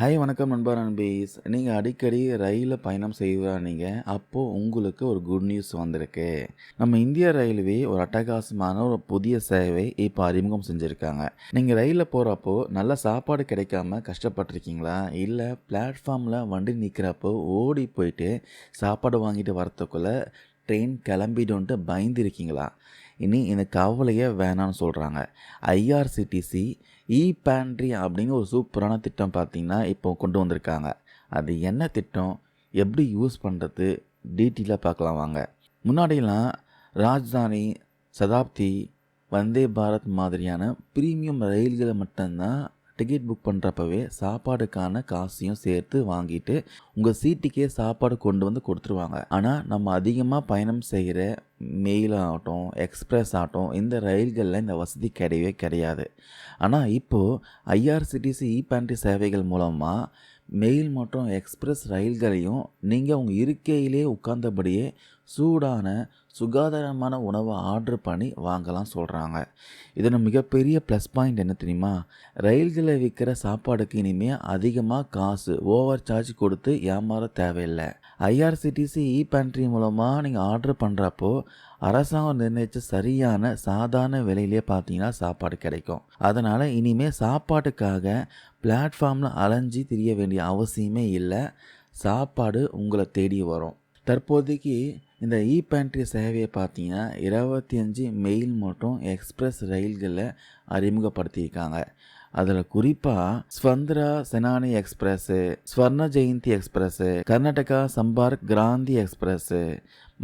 Hi வணக்கம் நண்பா நண்பீஸ். நீங்கள் அடிக்கடி ரயிலில் பயணம் செய்வீங்க. அப்போது உங்களுக்கு ஒரு குட் நியூஸ் வந்திருக்கு. நம்ம இந்திய ரயில்வே ஒரு அட்டகாசமான ஒரு புதிய சேவை இப்போ அறிமுகம் செஞ்சுருக்காங்க. நீங்கள் ரயிலில் போகிறப்போ நல்ல சாப்பாடு கிடைக்காம கஷ்டப்பட்டிருக்கீங்களா? இல்லை பிளாட்ஃபார்மில் வண்டி நிற்கிறப்போ ஓடி போயிட்டு சாப்பாடு வாங்கிட்டு வரத்துக்குள்ளே ட்ரெயின் கிளம்பிடுன்ட்டு பயந்துருக்கீங்களா? இனி இந்த கவலையே வேணான்னு சொல்கிறாங்க. ஐஆர்சிடிசி பேண்ட்ரி அப்படிங்கிற ஒரு சூப்பரான திட்டம் பார்த்திங்கன்னா இப்போ கொண்டு வந்திருக்காங்க. அது என்ன திட்டம், எப்படி யூஸ் பண்ணுறது, டீட்டெயிலாக பார்க்கலாம் வாங்க. முன்னாடியெல்லாம் ராஜ்தானி, சதாப்தி, வந்தே பாரத் மாதிரியான ப்ரீமியம் ரயில்களை மட்டும்தான் டிக்கெட் புக் பண்ணுறப்பவே சாப்பாடுக்கான காசையும் சேர்த்து வாங்கிட்டு உங்கள் சீட்டுக்கே சாப்பாடு கொண்டு வந்து கொடுத்துருவாங்க. ஆனால் நம்ம அதிகமாக பயணம் செய்கிற மெயில் ஆகட்டும், எக்ஸ்பிரஸ் ஆகட்டும், இந்த ரயில்களில் இந்த வசதி கிடையவே கிடையாது. ஆனால் இப்போது ஐஆர்சிடிசி பேண்ட்ரி சேவைகள் மூலமாக மெயில் மற்றும் எக்ஸ்பிரஸ் ரயில்களையும் நீங்கள் உங்கள் இருக்கையிலே உட்கார்ந்தபடியே சூடான சுகாதாரமான உணவை ஆர்டர் பண்ணி வாங்கலாம் சொல்கிறாங்க. இதோட மிகப்பெரிய ப்ளஸ் பாயிண்ட் என்ன தெரியுமா? ரயில்களில் விற்கிற சாப்பாடுக்கு இனிமேல் அதிகமாக காசு ஓவர் சார்ஜ் கொடுத்து ஏமாற தேவையில்லை. ஐஆர்சிடிசி பேண்ட்ரி மூலமாக நீங்கள் ஆர்டர் பண்ணுறப்போ அரசாங்கம் நிர்ணயித்த சரியான சாதாரண விலையிலே பார்த்தீங்கன்னா சாப்பாடு கிடைக்கும். அதனால் இனிமேல் சாப்பாட்டுக்காக பிளாட்ஃபார்மில் அலைஞ்சி திரிய வேண்டிய அவசியமே இல்லை. சாப்பாடு உங்களை தேடி வரும். தற்போதைக்கு இந்த பேண்ட்ரி சேவையை பார்த்தீங்கன்னா 25 மெயில் மற்றும் எக்ஸ்பிரஸ் ரயில்களில் அறிமுகப்படுத்தியிருக்காங்க. அதில் குறிப்பாக Swatantra Senani express, Swarna Jayanti express, Karnataka Sampark Kranti express,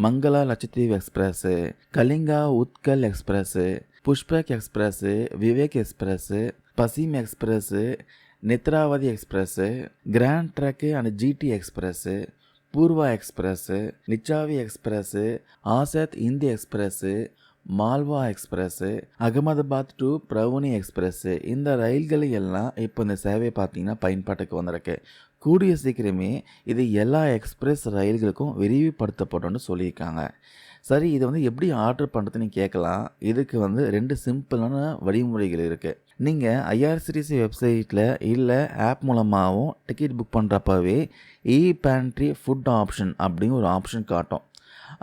Mangala Lakshadweep express, Kalinga Utkal express, Pushpak express, Vivek express, Paschim express, Netravati express, grand trunk and GT express, Purva express, Lichchavi express, Azad Hind express, Malwa express, Ahmedabad to Barauni express, இந்த ரயில்களை எல்லாம் இப்போ இந்த சேவை பார்த்திங்கன்னா பயன்பாட்டுக்கு வந்திருக்கு. கூடிய சீக்கிரமே இது எல்லா எக்ஸ்பிரஸ் ரயில்களுக்கும் விரிவுபடுத்தப்படும்னு சொல்லியிருக்காங்க. சரி, இதை எப்படி ஆர்டர் பண்ணுறதுன்னு கேட்கலாம். இதுக்கு 2 சிம்பிளான வழிமுறைகள் இருக்குது. நீங்கள் ஐஆர்சிடிசி வெப்சைட்டில் இல்லை ஆப் மூலமாகவும் டிக்கெட் புக் பண்ணுறப்பவே பேண்ட்ரி ஃபுட் ஆப்ஷன் அப்படிங்கிற ஒரு ஆப்ஷன் காட்டும்.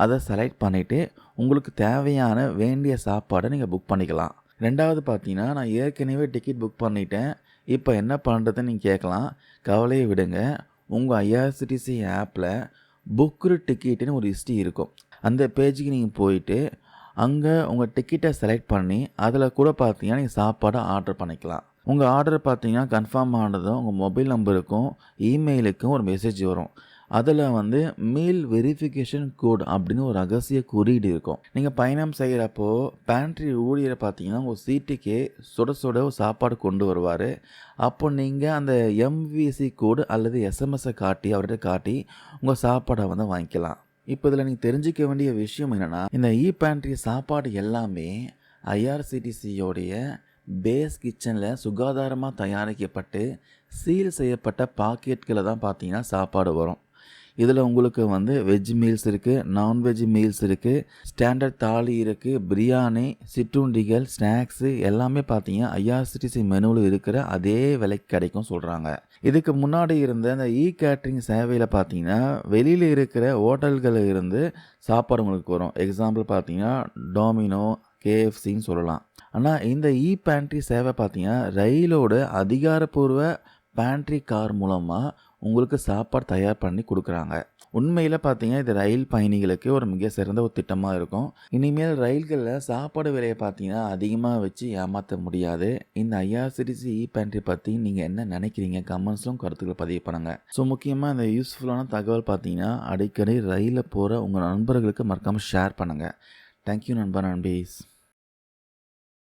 அதை செலக்ட் பண்ணிவிட்டு உங்களுக்கு தேவையான வேண்டிய சாப்பாடை நீங்கள் புக் பண்ணிக்கலாம். ரெண்டாவது பார்த்தீங்கன்னா, நான் ஏற்கனவே டிக்கெட் புக் பண்ணிட்டேன், இப்போ என்ன பண்ணுறதுன்னு நீங்கள் கேட்கலாம். கவலையை விடுங்க. உங்கள் ஐஆர்சிடிசி ஆப்பில் புக்குடு டிக்கெட்டுன்னு ஒரு ஹிஸ்ட்ரி இருக்கும். அந்த பேஜுக்கு நீங்கள் போயிட்டு அங்கே உங்கள் டிக்கெட்டை செலக்ட் பண்ணி அதில் கூட பார்த்தீங்கன்னா நீங்கள் சாப்பாடை ஆர்டர் பண்ணிக்கலாம். உங்கள் ஆர்டர் பார்த்தீங்கன்னா கன்ஃபார்ம் ஆனதும் உங்கள் மொபைல் நம்பருக்கும் இமெயிலுக்கும் ஒரு மெசேஜ் வரும். அதில் மீல் வெரிஃபிகேஷன் கோட் அப்படின்னு ஒரு ரகசிய குறியீடு இருக்கும். நீங்கள் பயணம் செய்கிறப்போ பேண்ட்ரி ஊழியரை பார்த்தீங்கன்னா உங்கள் சீட்டுக்கே சுட சுட சாப்பாடு கொண்டு வருவார். அப்போ நீங்கள் அந்த எம்விசி கோடு அல்லது எஸ்எம்எஸை காட்டி அவர்கிட்ட காட்டி உங்கள் சாப்பாடை வாங்கிக்கலாம். இப்போ இதில் நீங்கள் தெரிஞ்சிக்க வேண்டிய விஷயம் என்னென்னா, இந்த பேண்ட்ரி சாப்பாடு எல்லாமே ஐஆர்சிடிசியோடைய பேஸ் கிச்சனில் சுகாதாரமாக தயாரிக்கப்பட்டு சீல் செய்யப்பட்ட பாக்கெட்களை தான் பார்த்தீங்கன்னா சாப்பாடு வரும். இதில் உங்களுக்கு வெஜ் மீல்ஸ் இருக்குது, நான்வெஜ் மீல்ஸ் இருக்குது, ஸ்டாண்டர்ட் தாலி இருக்குது, பிரியாணி, சிற்றுண்டிகள், ஸ்நாக்ஸு எல்லாமே பார்த்தீங்கன்னா ஐஆர்சிடிசி மெனுவில் இருக்கிற அதே விலைக்கு கிடைக்கும் சொல்கிறாங்க. இதுக்கு முன்னாடி இருந்த இந்த கேட்ரிங் சேவையில் பார்த்தீங்கன்னா வெளியில் இருக்கிற ஹோட்டல்களில் இருந்து சாப்பாடு உங்களுக்கு வரும். எக்ஸாம்பிள் பார்த்தீங்கன்னா டோமினோ, கேஎஃப்சின்னு சொல்லலாம். ஆனால் இந்த பேண்ட்ரி சேவை பார்த்தீங்கன்னா ரயிலோட அதிகாரப்பூர்வ பேண்ட்ரி கார் மூலமாக உங்களுக்கு சாப்பாடு தயார் பண்ணி கொடுக்குறாங்க. உண்மையில் பார்த்தீங்கன்னா இது ரயில் பயணிகளுக்கு ஒரு மிக சிறந்த ஒரு திட்டமாக இருக்கும். இனிமேல் ரயில்களில் சாப்பாடு விலையை பார்த்தீங்கன்னா அதிகமாக வச்சு ஏமாற்ற முடியாது. இந்த ஐஆர்சிடிசி பேண்ட்ரி பற்றி நீங்கள் என்ன நினைக்கிறீங்க? கமெண்ட்ஸ்லும் கருத்துக்களை பதிவு பண்ணுங்கள். ஸோ முக்கியமாக இந்த யூஸ்ஃபுல்லான தகவல் பார்த்தீங்கன்னா அடிக்கடி ரயிலில் போகிற உங்கள் நண்பர்களுக்கு மறக்காமல் ஷேர் பண்ணுங்கள். தேங்க்யூ நண்பா நண்பீஸ்.